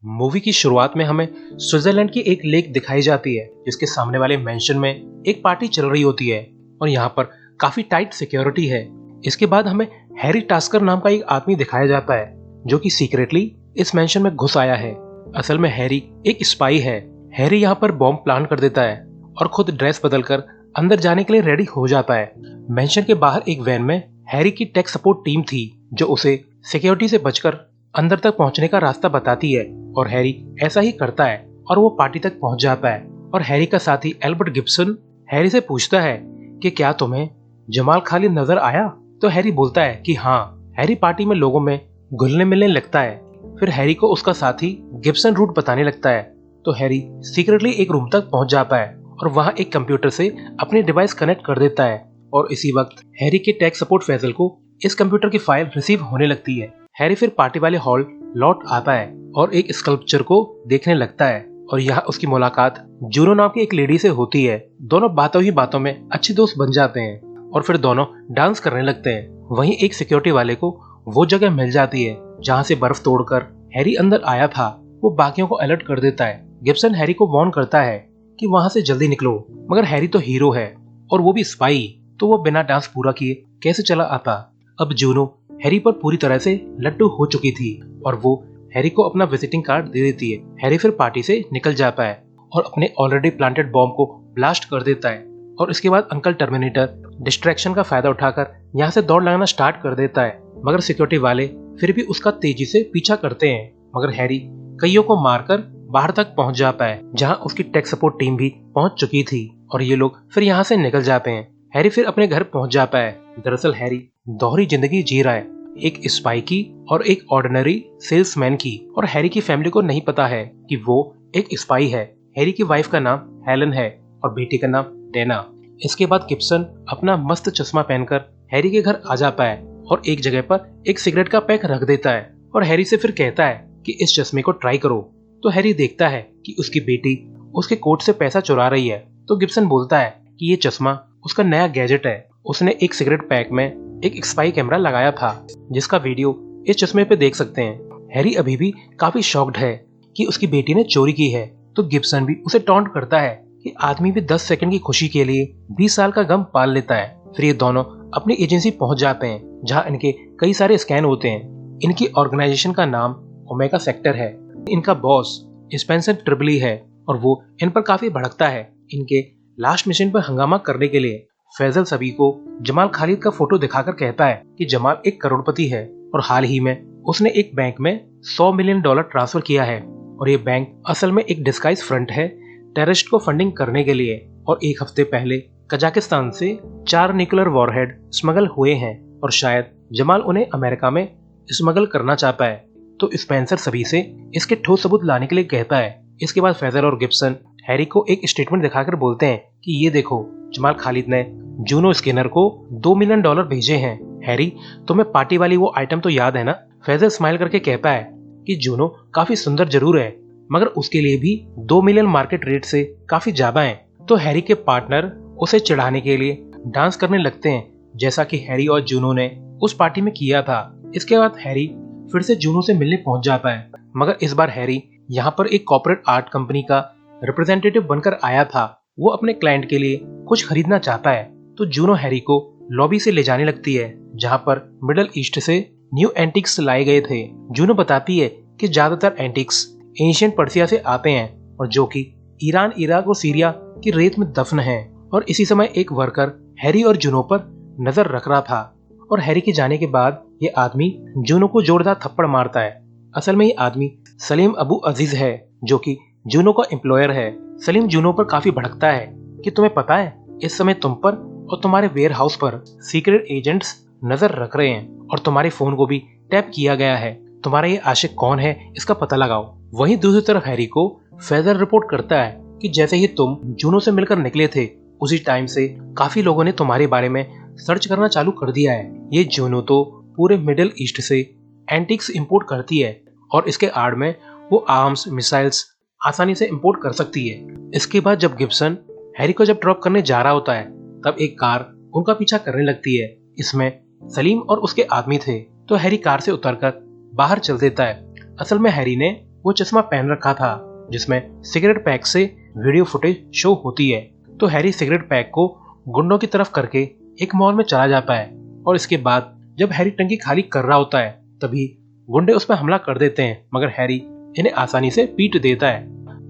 Movie की शुरुआत में हमें स्विट्जरलैंड की एक लेक दिखाई जाती है जिसके सामने वाले मेंशन में एक पार्टी चल रही होती है और यहाँ पर काफी टाइट सिक्योरिटी है। इसके बाद हमें हैरी टास्कर नाम का एक आदमी दिखाया जाता है जो कि सीक्रेटली इस मेंशन में घुस आया है। असल में हैरी एक स्पाई है। हैरी यहाँ पर बॉम्ब प्लान कर देता है और खुद ड्रेस बदलकर अंदर जाने के लिए रेडी हो जाता है। मेंशन के बाहर एक वैन में हैरी की टेक सपोर्ट टीम थी जो उसे सिक्योरिटी से बचकर अंदर तक पहुंचने का रास्ता बताती है और हैरी ऐसा ही करता है और वो पार्टी तक पहुंच जाता है। और हैरी का साथी एल्बर्ट गिब्सन हैरी से पूछता है कि क्या तुम्हें जमाल खालिद नजर आया? तो हैरी बोलता है कि हाँ। हैरी पार्टी में लोगों में घुलने मिलने लगता है। फिर हैरी को उसका साथी गिब्सन रूट बताने लगता है तो हैरी सीक्रेटली एक रूम तक पहुंच जाता है और वहां एक कंप्यूटर से अपनी डिवाइस कनेक्ट कर देता है और इसी वक्त हैरी के टेक सपोर्ट फैजल को इस कंप्यूटर की फाइल रिसीव होने लगती है। हैरी फिर पार्टी वाले हॉल लौट आता है और एक स्कल्पचर को देखने लगता है और यहाँ उसकी मुलाकात जूनो नाम की एक लेडी से होती है। दोनों बातों ही बातों में अच्छे दोस्त बन जाते हैं और फिर दोनों डांस करने लगते हैं। वहीं एक सिक्योरिटी वाले को वो जगह मिल जाती है जहाँ से बर्फ तोड़कर हैरी अंदर आया था। वो बाकियों को अलर्ट कर देता है। गिब्सन हैरी को वार्न करता है कि वहां से जल्दी निकलो, मगर हैरी तो हीरो है और वो भी स्पाई, तो वो बिना डांस पूरा किए कैसे चला आता। अब जूनो हैरी पर पूरी तरह से लट्टू हो चुकी थी और वो हैरी को अपना विजिटिंग कार्ड दे देती है। हैरी फिर पार्टी से निकल जाता है और अपने ऑलरेडी प्लांटेड बॉम्ब को ब्लास्ट कर देता है और इसके बाद अंकल टर्मिनेटर डिस्ट्रैक्शन का फायदा उठाकर यहाँ से दौड़ लगाना स्टार्ट कर देता है। मगर सिक्योरिटी वाले फिर भी उसका तेजी से पीछा करते हैं, मगर हैरी कईयों को मारकर बाहर तक पहुंच जाता है जहां उसकी टेक सपोर्ट टीम भी पहुंच चुकी थी और ये लोग फिर यहाँ से निकल जाते हैं। हैरी फिर अपने घर पहुंच जाता है। दरअसल हैरी दोहरी जिंदगी जी रहा है, एक स्पाई की और एक ऑर्डिनरी सेल्समैन की, और हैरी की फैमिली को नहीं पता है कि वो एक स्पाई है। हैरी की वाइफ का नाम हेलन है और बेटी का नाम डेना। इसके बाद गिब्सन अपना मस्त चश्मा पहनकर हैरी के घर आ जाता है और एक जगह पर एक सिगरेट का पैक रख देता है और हैरी से फिर कहता है कि इस चश्मे को ट्राई करो। तो हैरी देखता है कि उसकी बेटी उसके कोट से पैसा चुरा रही है। तो गिब्सन बोलता है कि ये चश्मा उसका नया गैजेट है। उसने एक सिगरेट पैक में एक स्पाई कैमरा लगाया था जिसका वीडियो इस चश्मे पे देख सकते हैं। हैरी अभी भी काफी शॉक्ड है कि उसकी बेटी ने चोरी की है। तो गिब्सन भी उसे टॉन्ट करता है कि आदमी भी 10 सेकंड की खुशी के लिए 20 साल का गम पाल लेता है। फिर ये दोनों अपनी एजेंसी पहुंच जाते हैं जहाँ इनके कई सारे स्कैन होते हैं। इनकी ऑर्गेनाइजेशन का नाम ओमेगा सेक्टर है। इनका बॉस स्पेंसर ट्रिबली है और वो इन पर काफी भड़कता है। इनके लास्ट मिशन पर हंगामा करने के लिए फैजल सभी को जमाल खालिद का फोटो दिखाकर कहता है कि जमाल एक करोड़पति है और हाल ही में उसने एक बैंक में $100 मिलियन ट्रांसफर किया है और ये बैंक असल में एक डिस्गाइज फ्रंट है टेररिस्ट को फंडिंग करने के लिए। और एक हफ्ते पहले कजाकिस्तान से 4 न्यूक्लियर वॉरहेड स्मगल हुए हैं और शायद जमाल उन्हें अमेरिका में स्मगल करना चाहता है। तो स्पेंसर सभी से इसके ठोस सबूत लाने के लिए कहता है। इसके बाद फैजल और गिब्सन हैरी को एक स्टेटमेंट दिखाकर बोलते हैं कि ये देखो, जमाल खालिद ने जूनो स्किनर को $2 मिलियन भेजे हैं। हैरी, तुम्हें पार्टी वाली वो आइटम तो याद है ना? फैजल स्माइल करके कहता है कि जूनो काफी सुंदर जरूर है, मगर उसके लिए भी 2 मिलियन मार्केट रेट से काफी ज्यादा है। तो हैरी के पार्टनर उसे चिढ़ाने के लिए डांस करने लगते हैं जैसा कि हैरी और जूनो ने उस पार्टी में किया था। इसके बाद हैरी फिर से जूनो से मिलने पहुंच जाता है, मगर इस बार हैरी यहाँ पर एक कॉर्पोरेट आर्ट कंपनी का रिप्रेजेंटेटिव बनकर आया था। वो अपने क्लाइंट के लिए कुछ खरीदना चाहता है। तो जूनो हैरी को लॉबी से ले जाने लगती है जहाँ पर मिडल ईस्ट से न्यू एंटिक्स लाए गए थे। जूनो बताती है कि ज्यादातर एंटिक्स एंशिएंट पर्सिया से आते हैं और जो कि ईरान, इराक और सीरिया की रेत में दफन है। और इसी समय एक वर्कर हैरी और जूनो पर नजर रख रहा था और हैरी के जाने के बाद ये आदमी जूनो को जोरदार थप्पड़ मारता है। असल में ये आदमी सलीम अबू अजीज है जो कि जूनो का एम्प्लॉयर है। सलीम जूनो पर काफी भड़कता है कि तुम्हें पता है इस समय तुम पर और तुम्हारे वेयर हाउस पर सीक्रेट एजेंट्स नजर रख रहे हैं और तुम्हारे फोन को भी टैप किया गया है। तुम्हारा ये आशिक कौन है इसका पता लगाओ। वहीं दूसरी तरफ हैरी को फैजल रिपोर्ट करता है कि जैसे ही तुम जूनो से मिलकर निकले थे उसी टाइम से काफी लोगों ने तुम्हारे बारे में सर्च करना चालू कर दिया है। ये जूनो तो पूरे मिडिल ईस्ट से एंटिक्स इंपोर्ट करती है और इसके आड़ में वो आर्म्स, मिसाइल्स आसानी से इंपोर्ट कर सकती है। इसके बाद जब गिब्सन हैरी को जब ड्रॉप करने जा रहा होता है तब एक कार उनका पीछा करने लगती है। इसमें सलीम और उसके आदमी थे। तो हैरी कार से उतरकर बाहर चल देता है। असल में हैरी ने वो चश्मा पहन रखा था जिसमें सिगरेट पैक से वीडियो फुटेज शो होती है। तो हैरी सिगरेट पैक को गुंडों की तरफ करके एक मॉल में चला जाता है और इसके बाद जब हैरी टंकी खाली कर रहा होता है तभी गुंडे उस पर हमला कर देते हैं, मगर हैरी इन्हें आसानी से पीट देता है।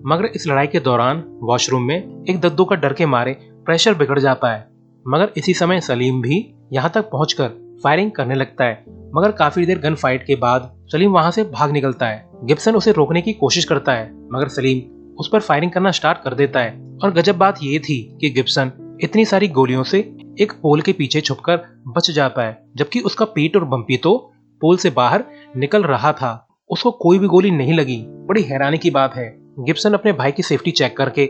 मगर इस लड़ाई के दौरान वॉशरूम में एक दद्दू का डर के मारे प्रेशर बिगड़ जाता है। मगर इसी समय सलीम भी यहाँ तक पहुंचकर फायरिंग करने लगता है, मगर काफी देर गन फाइट के बाद सलीम वहां से भाग निकलता है। गिब्सन उसे रोकने की कोशिश करता है मगर सलीम उस पर फायरिंग करना स्टार्ट कर देता है। और गजब बात ये थी कि गिब्सन इतनी सारी गोलियों से एक पोल के पीछे छुपकर बच जाता है, जबकि उसका पीट और बम्पी तो पोल से बाहर निकल रहा था। उसको कोई भी गोली नहीं लगी। बड़ी हैरानी की बात है। गिब्सन अपने भाई की सेफ्टी चेक करके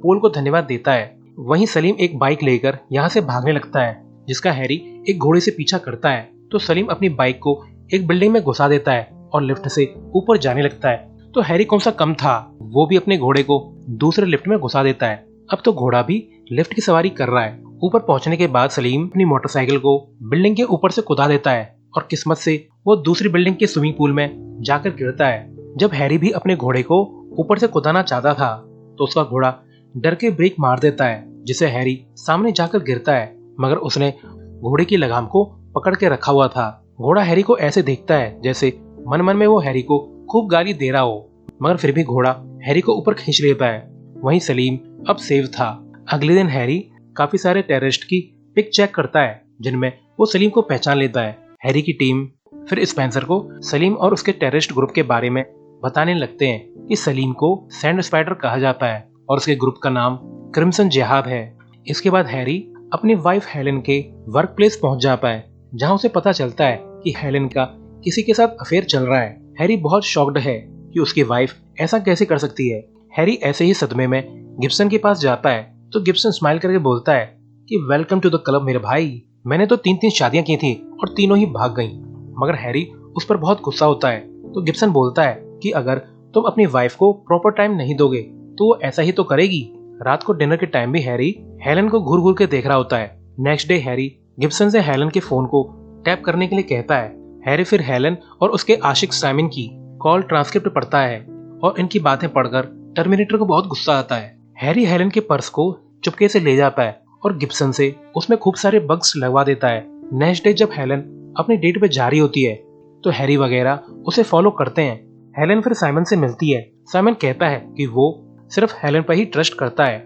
पोल को धन्यवाद देता है। वहीं सलीम एक बाइक लेकर यहाँ से भागने लगता है, जिसका हैरी एक घोड़े से पीछा करता है। तो सलीम अपनी बाइक को एक बिल्डिंग में घुसा देता है और लिफ्ट से ऊपर जाने लगता है। तो हैरी कौन सा कम था, वो भी अपने घोड़े को दूसरे लिफ्ट में घुसा देता है। अब तो घोड़ा भी लिफ्ट की सवारी कर रहा है। ऊपर पहुंचने के बाद सलीम अपनी मोटरसाइकिल को बिल्डिंग के ऊपर से कुदा देता है और किस्मत से वो दूसरी बिल्डिंग के स्विमिंग पूल में जाकर गिरता है। जब हैरी भी अपने घोड़े को ऊपर से कुदाना चाहता था तो उसका घोड़ा डर के ब्रेक मार देता है, जिसे हैरी सामने जाकर गिरता है, मगर उसने घोड़े की लगाम को पकड़ के रखा हुआ था। घोड़ा हैरी को ऐसे देखता है जैसे मन मन में वो हैरी को खूब गाली दे रहा हो, मगर फिर भी घोड़ा हैरी को ऊपर खींच लेता है। वहीं सलीम अब सेव था। अगले दिन हैरी काफी सारे टेररिस्ट की पिक चेक करता है जिनमें वो सलीम को पहचान लेता है। हैरी की टीम फिर स्पेंसर को सलीम और उसके टेररिस्ट ग्रुप के बारे में बताने लगते हैं कि सलीम को सैंड स्पाइडर कहा जाता है और उसके ग्रुप का नाम क्रिम्सन जिहाद है। इसके बाद हैरी अपनी वाइफ हेलेन के वर्क प्लेस पहुंच जाता है, जहां उसे पता चलता है कि हेलेन का किसी के साथ अफेयर चल रहा है। हैरी बहुत शॉक्ड है कि उसकी वाइफ ऐसा कैसे कर सकती है। हैरी ऐसे ही सदमे में गिब्सन के पास जाता है तो गिब्सन स्माइल करके बोलता है कि वेलकम टू द क्लब मेरे भाई, मैंने तो 3 शादियां की थी और तीनों ही भाग गईं। मगर हैरी उस पर बहुत गुस्सा होता है। तो गिब्सन बोलता है कि अगर तुम अपनी वाइफ को प्रॉपर टाइम नहीं दोगे तो वो ऐसा ही तो करेगी। रात को डिनर के टाइम भी हैरी हेलन को घूर घूर के देख रहा होता है। नेक्स्ट डे हैरी गिब्सन से हेलन के फोन को टैप करने के लिए कहता है। हैरी फिर हेलन और उसके आशिक साइमन की कॉल ट्रांसक्रिप्ट पढ़ता है और इनकी बातें पढ़कर टर्मिनेटर को बहुत गुस्सा आता है। हैरी हेलन के पर्स को चुपके से ले जाता है और गिब्सन से उसमें खूब सारे बग्स लगवा देता है। नेक्स्ट डे जब हेलन अपनी डेट पे जा रही होती है तो हैरी वगैरह उसे फॉलो करते हैं। हेलन फिर साइमन से मिलती है। साइमन कहता है कि वो सिर्फ हेलन पर ही ट्रस्ट करता है।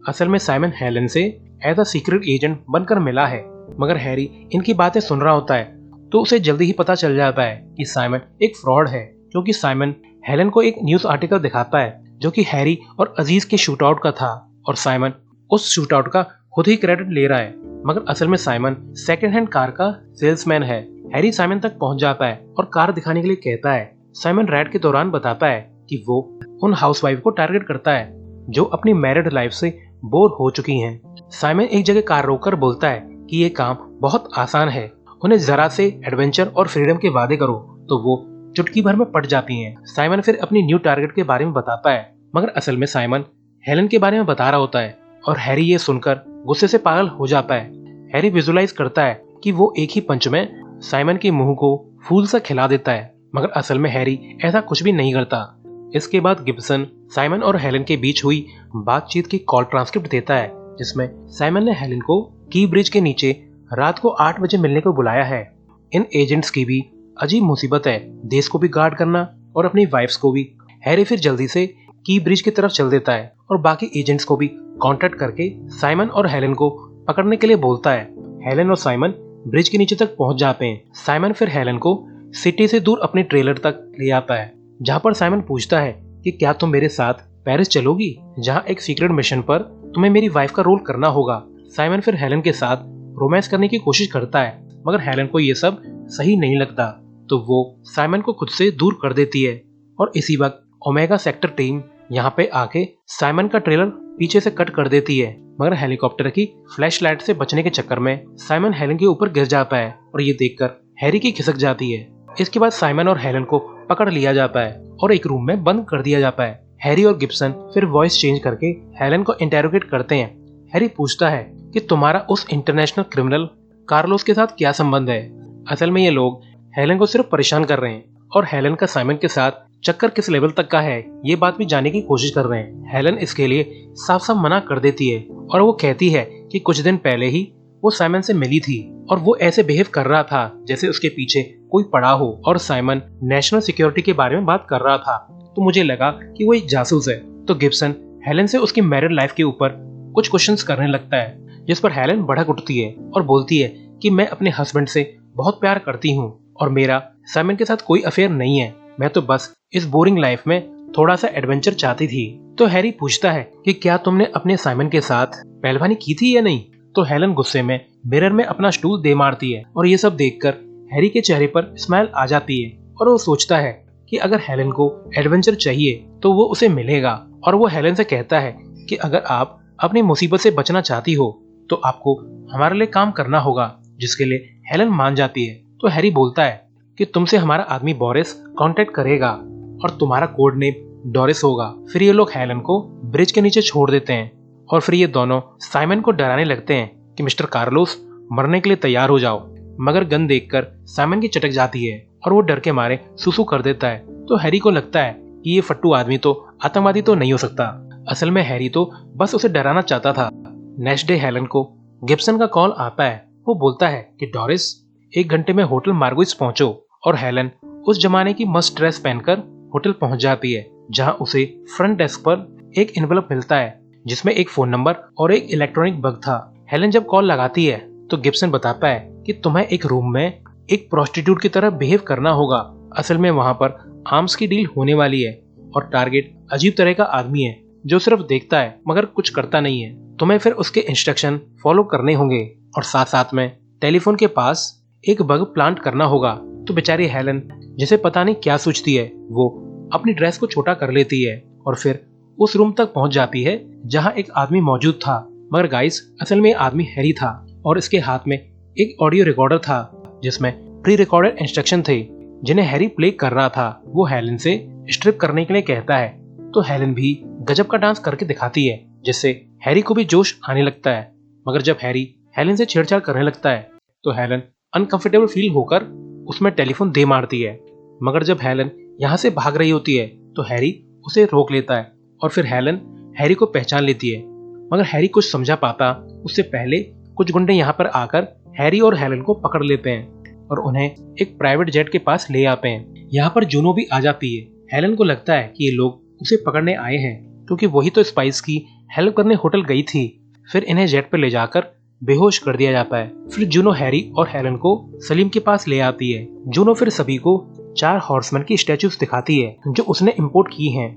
असल में साइमन हेलन से एज अ सीक्रेट एजेंट बनकर मिला है, मगर हैरी इनकी बातें सुन रहा होता है तो उसे जल्दी ही पता चल जाता है कि साइमन एक फ्रॉड है, क्योंकि साइमन हेलन को एक न्यूज आर्टिकल दिखाता है जो कि हैरी और अजीज के शूट आउट का था और साइमन उस शूट आउट का खुद ही क्रेडिट ले रहा है, मगर असल में साइमन सेकंड हैंड कार का सेल्समैन है। हैरी साइमन तक पहुंच जाता है और कार दिखाने के लिए कहता है। साइमन राइड के दौरान बताता है कि वो उन हाउसवाइफ को टारगेट करता है जो अपनी मैरिड लाइफ से बोर हो चुकी हैं। साइमन एक जगह कार रोककर बोलता है कि ये काम बहुत आसान है, उन्हें जरा से एडवेंचर और फ्रीडम के वादे करो तो वो चुटकी भर में पट जाती हैं। साइमन फिर अपनी न्यू टारगेट के बारे में बताता है, मगर असल में साइमन हेलन के बारे में बता रहा होता है और हैरी ये सुनकर गुस्से से पागल हो जाता है। हैरी विजुलाइज करता है कि वो एक ही पंच में साइमन के मुंह को फूल सा खिला देता है, मगर असल में हैरी ऐसा कुछ भी नहीं करता। इसके बाद गिब्सन साइमन और हेलन के बीच हुई बातचीत की कॉल ट्रांसक्रिप्ट देता है, जिसमें साइमन ने हेलन को की ब्रिज के नीचे रात को 8 बजे मिलने को बुलाया है। इन एजेंट्स की भी अजीब मुसीबत है, देश को भी गार्ड करना और अपनी वाइफ्स को भी। हैरी फिर जल्दी से की ब्रिज की तरफ चल देता है और बाकी एजेंट्स को भी कांटेक्ट करके साइमन और हेलन को पकड़ने के लिए बोलता है। हेलन और साइमन ब्रिज के नीचे तक पहुंच जाते हैं। साइमन फिर हेलन को सिटी से दूर अपने ट्रेलर तक ले आता है, जहां पर साइमन पूछता है कि क्या तुम मेरे साथ पेरिस चलोगी, जहां एक सीक्रेट मिशन पर तुम्हें मेरी वाइफ का रोल करना होगा। साइमन फिर हेलन के साथ रोमांस करने की कोशिश करता है, मगर हेलन को ये सब सही नहीं लगता तो वो साइमन को खुद से दूर कर देती है। और इसी वक्त ओमेगा सेक्टर टीम यहाँ पे आके साइमन का ट्रेलर पीछे से कट कर देती है, मगर हेलीकॉप्टर की फ्लैशलाइट से बचने के चक्कर में साइमन हेलन के ऊपर गिर जाता है और ये देखकर हैरी की खिसक जाती है। इसके बाद साइमन और हेलन को पकड़ लिया जाता है और एक रूम में बंद कर दिया जाता है। हैरी और गिब्सन फिर वॉइस चेंज करके हेलन को इंटेरोगेट करते हैं। हैरी पूछता है कि तुम्हारा उस इंटरनेशनल क्रिमिनल कार्लोस के साथ क्या संबंध है। असल में ये लोग हेलन को सिर्फ परेशान कर रहे हैं और हेलन का साइमन के साथ चक्कर किस लेवल तक का है ये बात भी जानने की कोशिश कर रहे हैं। हेलन इसके लिए साफ साफ मना कर देती है और वो कहती है कि कुछ दिन पहले ही वो साइमन से मिली थी और वो ऐसे बिहेव कर रहा था जैसे उसके पीछे कोई पड़ा हो और साइमन नेशनल सिक्योरिटी के बारे में बात कर रहा था, तो मुझे लगा कि वो एक जासूस है। तो गिब्सन हेलन से उसकी मैरिड लाइफ के ऊपर कुछ क्वेश्चंस करने लगता है, जिस पर हेलन भड़क उठती है और बोलती है कि मैं अपने हस्बैंड से बहुत प्यार करती हूँ और मेरा साइमन के साथ कोई अफेयर नहीं है, मैं तो बस इस बोरिंग लाइफ में थोड़ा सा एडवेंचर चाहती थी। तो हैरी पूछता है कि क्या तुमने अपने साइमन के साथ पहलवानी की थी या नहीं। तो हेलन गुस्से में मिरर में अपना स्टूल दे मारती है और ये सब देखकर हैरी के चेहरे पर स्माइल आ जाती है और वो सोचता है कि अगर हेलन को एडवेंचर चाहिए तो वो उसे मिलेगा। और वो हेलन से कहता है कि अगर आप अपनी मुसीबत से बचना चाहती हो तो आपको हमारे लिए काम करना होगा, जिसके लिए हेलन मान जाती है। तो हैरी बोलता है कि तुमसे हमारा आदमी बोरिस कांटेक्ट करेगा और तुम्हारा कोड नेम डोरिस होगा। फिर ये लोग हेलन को ब्रिज के नीचे छोड़ देते हैं और फिर ये दोनों साइमन को डराने लगते हैं कि मिस्टर कार्लोस मरने के लिए तैयार हो जाओ, मगर गन देखकर साइमन की चटक जाती है और वो डर के मारे सुसु कर देता है। तो हैरी को लगता है कि ये फट्टू आदमी तो आतंकवादी तो नहीं हो सकता, असल में हैरी तो बस उसे डराना चाहता था। नेक्स्ट डे हेलन को गिब्सन का कॉल आता है। वो बोलता है कि डोरिस 1 घंटे में होटल मार्गुइस पहुंचो और हेलन उस जमाने की मस्त ड्रेस पहनकर होटल पहुंच जाती है, जहां उसे फ्रंट डेस्क पर एक एनवेलप मिलता है जिसमें एक फोन नंबर और एक इलेक्ट्रॉनिक बग था। हेलन जब कॉल लगाती है तो गिब्सन बताता है कि तुम्हें एक रूम में एक प्रोस्टिट्यूट की तरह बिहेव करना होगा। असल में वहां पर आर्म्स की डील होने वाली है और टारगेट अजीब तरह का आदमी है जो सिर्फ देखता है मगर कुछ करता नहीं है। तुम्हें फिर उसके इंस्ट्रक्शन फॉलो करने होंगे और साथ साथ में टेलीफोन के पास एक बग प्लांट करना होगा। तो बेचारी हेलन, जिसे पता नहीं क्या सोचती है, वो अपनी ड्रेस को छोटा कर लेती है और फिर उस रूम तक पहुंच जाती है जहां एक आदमी मौजूद था। मगर गाइस, असल में आदमी हैरी था और इसके हाथ में एक ऑडियो रिकॉर्डर था जिसमें प्री रिकॉर्डेड इंस्ट्रक्शन थे जिन्हें हैरी प्ले कर रहा था। वो हेलन से स्ट्रिप करने के लिए कहता है तो हेलन भी गजब का डांस करके दिखाती है, जिससे हैरी को भी जोश आने लगता है। मगर जब हैरी हेलन से छेड़छाड़ करने लगता है तो हेलन अनकंफर्टेबल फील होकर उसमें टेलीफोन दे मारती है। मगर जब हेलन यहाँ से भाग रही होती है तो हैरी उसे रोक लेता है और फिर हेलन हैरी को पहचान लेती है। मगर हैरी कुछ समझा पाता उससे पहले कुछ गुंडे यहाँ पर आकर हैरी और हेलन को पकड़ लेते हैं और उन्हें एक प्राइवेट जेट के पास ले आते हैं। यहाँ पर जूनो भी आ जाती है। हेलन को लगता है कि ये लोग उसे पकड़ने आए हैं क्योंकि वही तो स्पाइस की हेल्प करने होटल गई थी। फिर इन्हें जेट पर ले जाकर बेहोश कर दिया जाता है। फिर जूनो हैरी और हेलन को सलीम के पास ले आती है। जूनो फिर सभी को 4 हॉर्समैन की स्टैचूज दिखाती है जो उसने इम्पोर्ट की हैं।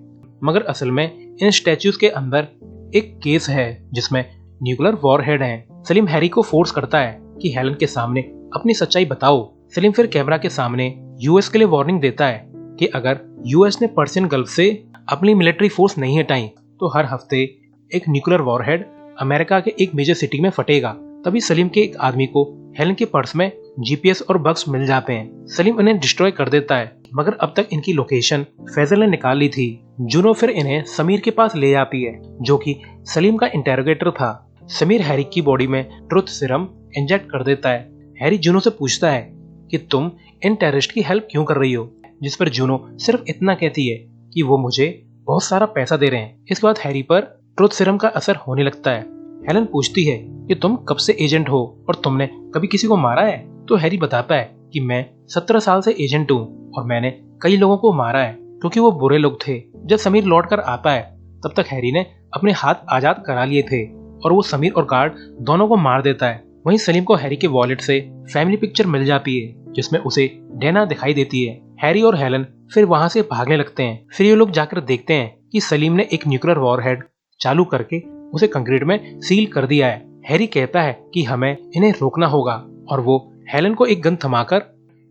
मगर असल में इन स्टैचूज के अंदर एक केस है जिसमें न्यूक्लियर वॉरहेड है। सलीम हैरी को फोर्स करता है कि हेलन के सामने अपनी सच्चाई बताओ। सलीम फिर कैमरा के सामने यूएस के लिए वार्निंग देता है कि अगर यूएस ने पर्शियन गल्फ से अपनी मिलिट्री फोर्स नहीं हटाई तो हर हफ्ते एक न्यूक्लियर वॉरहेड अमेरिका के एक मेजर सिटी में फटेगा। तभी सलीम के एक आदमी को हेलन के पर्स में जीपीएस और बग्स मिल जाते हैं। सलीम इन्हें डिस्ट्रॉय कर देता है, मगर अब तक इनकी लोकेशन फैजल ने निकाल ली थी। जूनो फिर इन्हें समीर के पास ले जाती है जो कि सलीम का इंटेरोगेटर था। समीर हैरी की बॉडी में ट्रुथ सीरम इंजेक्ट कर देता है। हैरी जूनो से पूछता है कि तुम इन टेररिस्ट की हेल्प क्यों कर रही हो, जिस पर जूनो सिर्फ इतना कहती है कि वो मुझे बहुत सारा पैसा दे रहे हैं। इसके बाद हैरी पर ट्रुथ सीरम का असर होने लगता है। हेलन पूछती है कि तुम कब से एजेंट हो और तुमने कभी किसी को मारा है। तो हैरी बताता है कि मैं 17 साल से एजेंट हूँ और मैंने कई लोगों को मारा है क्योंकि वो बुरे लोग थे। जब समीर लौट कर आता है तब तक हैरी ने अपने हाथ आजाद करा लिए थे और वो समीर और गार्ड दोनों को मार देता है। वहीं सलीम को हैरी के वॉलेट से फैमिली पिक्चर मिल जाती है जिसमें उसे डेना दिखाई देती है। हैरी और हेलन फिर वहां से भागने लगते हैं। फिर ये लोग जाकर देखते हैं कि सलीम ने एक न्यूक्लियर वॉरहेड चालू करके उसे कंक्रीट में सील कर दिया है। हैरी कहता है कि हमें इन्हें रोकना होगा और वो हेलन को एक गन थमाकर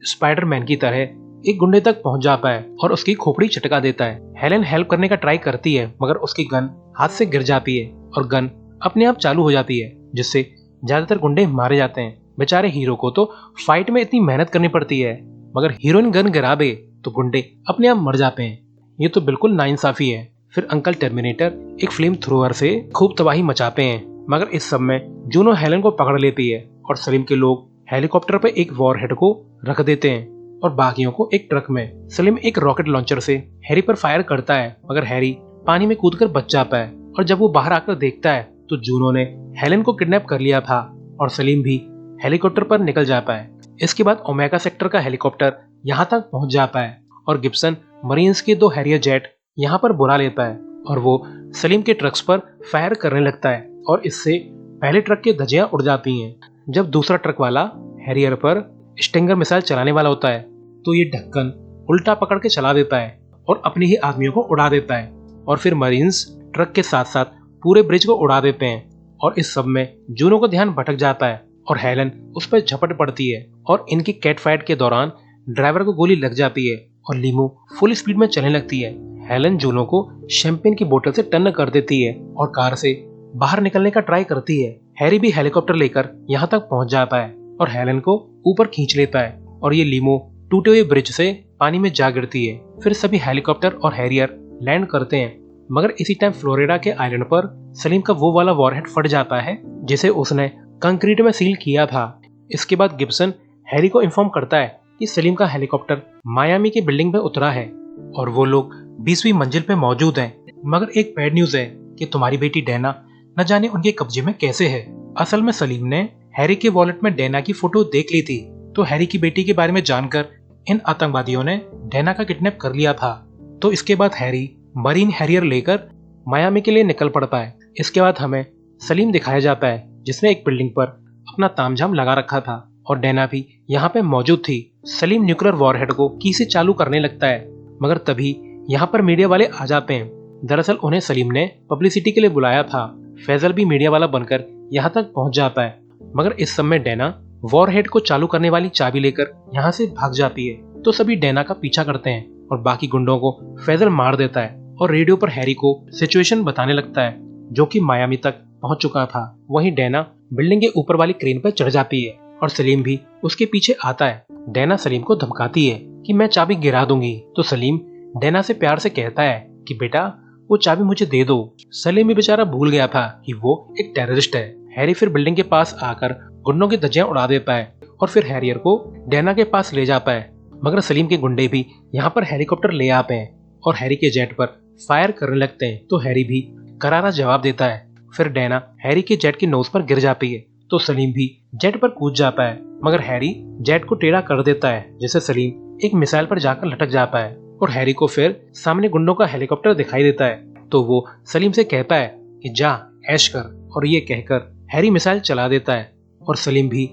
स्पाइडरमैन की तरह एक गुंडे तक पहुंच जाता है और उसकी खोपड़ी चटका देता है। हेलन हेल्प करने का ट्राई करती है मगर उसकी गन हाथ से गिर जाती है और गन अपने आप चालू हो जाती है जिससे ज्यादातर गुंडे मारे जाते हैं। बेचारे हीरो को तो फाइट में इतनी मेहनत करनी पड़ती है मगर हीरोइन गन गिरा दे तो गुंडे अपने आप मर जाते हैं। ये तो बिल्कुल नाइंसाफी है। फिर अंकल टर्मिनेटर एक फ्लेम थ्रोअर से खूब तबाही मचाते हैं मगर इस सब में जूनो हेलन को पकड़ लेती है और सलीम के लोग हेलीकॉप्टर पे एक वॉरहेड को रख देते हैं और बाकियों को एक ट्रक में। सलीम एक रॉकेट लॉन्चर से हैरी पर फायर करता है, मगर हैरी पानी में कूदकर बच जाता है। और जब वो बाहर आकर देखता है तो जूनो ने हेलेन को किडनैप कर लिया था और सलीम भी हेलीकॉप्टर पर निकल जाता है। इसके बाद ओमेगा सेक्टर का हेलीकॉप्टर यहाँ तक पहुंच जाता है और गिब्सन मरीन्स के 2 हैरियर जेट यहाँ पर बुला लेता है और वो सलीम के ट्रक्स पर फायर करने लगता है और इससे पहले ट्रक की धज्जियां उड़ जाती हैं। जब दूसरा ट्रक वाला हैरियर पर स्टिंगर मिसाइल चलाने वाला होता है तो ये ढक्कन उल्टा पकड़ के चला देता है और अपने ही आदमियों को उड़ा देता है और फिर मरीन्स ट्रक के साथ साथ पूरे ब्रिज को उड़ा देते हैं। और इस सब में जूनो का ध्यान भटक जाता है और हेलन उस पर झपट पड़ती है और इनकी कैट फाइट के दौरान ड्राइवर को गोली लग जाती है और लीमू फुल स्पीड में चलने लगती है। हेलन जूनो को शैंपेन की बोतल से टर्न कर देती है और कार से बाहर निकलने का ट्राई करती है। हैरी भी हेलीकॉप्टर लेकर यहाँ तक पहुंच जाता है और हेलन को ऊपर खींच लेता है और ये लीमू टूटे हुए ब्रिज से पानी में जा गिरती है। फिर सभी हेलीकॉप्टर और हैरियर लैंड करते हैं, मगर इसी टाइम फ्लोरिडा के आइलैंड पर सलीम का वो वाला वॉरहेड फट जाता है जिसे उसने कंक्रीट में सील किया था। इसके बाद गिब्सन हैरी को इन्फॉर्म करता है कि सलीम का हेलीकॉप्टर मायामी की बिल्डिंग में उतरा है और वो लोग 20वीं मंजिल पे मौजूद हैं। मगर एक बैड न्यूज है कि तुम्हारी बेटी डैना न जाने उनके कब्जे में कैसे है। असल में सलीम ने हैरी के वॉलेट में डैना की फोटो देख ली थी, तो हैरी की बेटी के बारे में जानकर इन आतंकवादियों ने डैना का किडनैप कर लिया था। तो इसके बाद हैरी मरीन हैरियर लेकर मायामी के लिए निकल पड़ता है। इसके बाद हमें सलीम दिखाया जाता है जिसने एक बिल्डिंग पर अपना तामझाम लगा रखा था और डैना भी यहाँ पे मौजूद थी। सलीम न्यूक्लियर वॉरहेड को की से चालू करने लगता है, मगर तभी यहाँ पर मीडिया वाले आ जाते हैं। दरअसल उन्हें सलीम ने पब्लिसिटी के लिए बुलाया था। फैजल भी मीडिया वाला बनकर यहाँ तक पहुँच जाता है, मगर इस समय डैना वॉरहेड को चालू करने वाली चाबी लेकर यहाँ से भाग जाती है। तो सभी डैना का पीछा करते हैं और बाकी गुंडों को फैजल मार देता है और रेडियो पर हैरी को सिचुएशन बताने लगता है जो कि मायामी तक पहुंच चुका था। वहीं डैना बिल्डिंग के ऊपर वाली क्रेन पर चढ़ जाती है और सलीम भी उसके पीछे आता है। डैना सलीम को धमकाती है कि मैं चाबी गिरा दूंगी, तो सलीम डैना से प्यार से कहता है कि बेटा वो चाबी मुझे दे दो। सलीम भी बेचारा भूल गया था कि वो एक टेररिस्ट है। हैरी फिर बिल्डिंग के पास आकर गुंडों की धज्जियां उड़ा देता है और फिर हैरियर को डैना के पास ले जाता है, मगर सलीम के गुंडे भी यहाँ पर हेलीकॉप्टर ले आते हैं और हैरी के जेट पर फायर करने लगते हैं। तो हैरी भी करारा जवाब देता है। फिर डैना हैरी के जेट की नोज पर गिर जाती है, तो सलीम भी जेट पर कूद जाता है, मगर हैरी जेट को टेढ़ा कर देता है जिससे सलीम एक मिसाइल पर जाकर लटक जाता है। और हैरी को फिर सामने गुंडों का हेलीकॉप्टर दिखाई देता है, तो वो सलीम से कहता है कि जा ऐश कर, और ये कहकर हैरी मिसाइल चला देता है और सलीम भी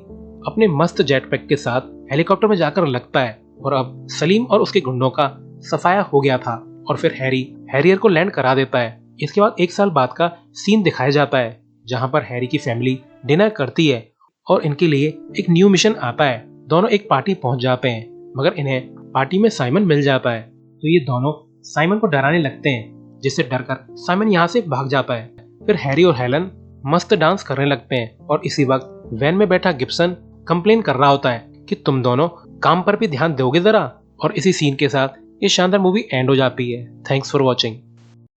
अपने मस्त जेट पैक के साथ हेलीकॉप्टर में जाकर लगता है। और अब सलीम और उसके गुंडों का सफाया हो गया था और फिर हैरी हैरियर को लैंड करा देता है। इसके बाद 1 साल बाद का सीन दिखाया जाता है जहां पर हैरी की फैमिली डिनर करती है और इनके लिए एक न्यू मिशन आता है। दोनों एक पार्टी पहुंच जाते हैं, मगर इन्हें पार्टी में साइमन मिल जाता है, तो ये दोनों साइमन को डराने लगते हैं, जिससे डरकर साइमन यहाँ से भाग जाता है। फिर हैरी और हेलन मस्त डांस करने लगते हैं और इसी वक्त वैन में बैठा गिब्सन कंप्लेन कर रहा होता है कि तुम दोनों काम पर भी ध्यान दोगे जरा। और इसी सीन के साथ ये शानदार मूवी एंड हो जाती है। Thanks for watching.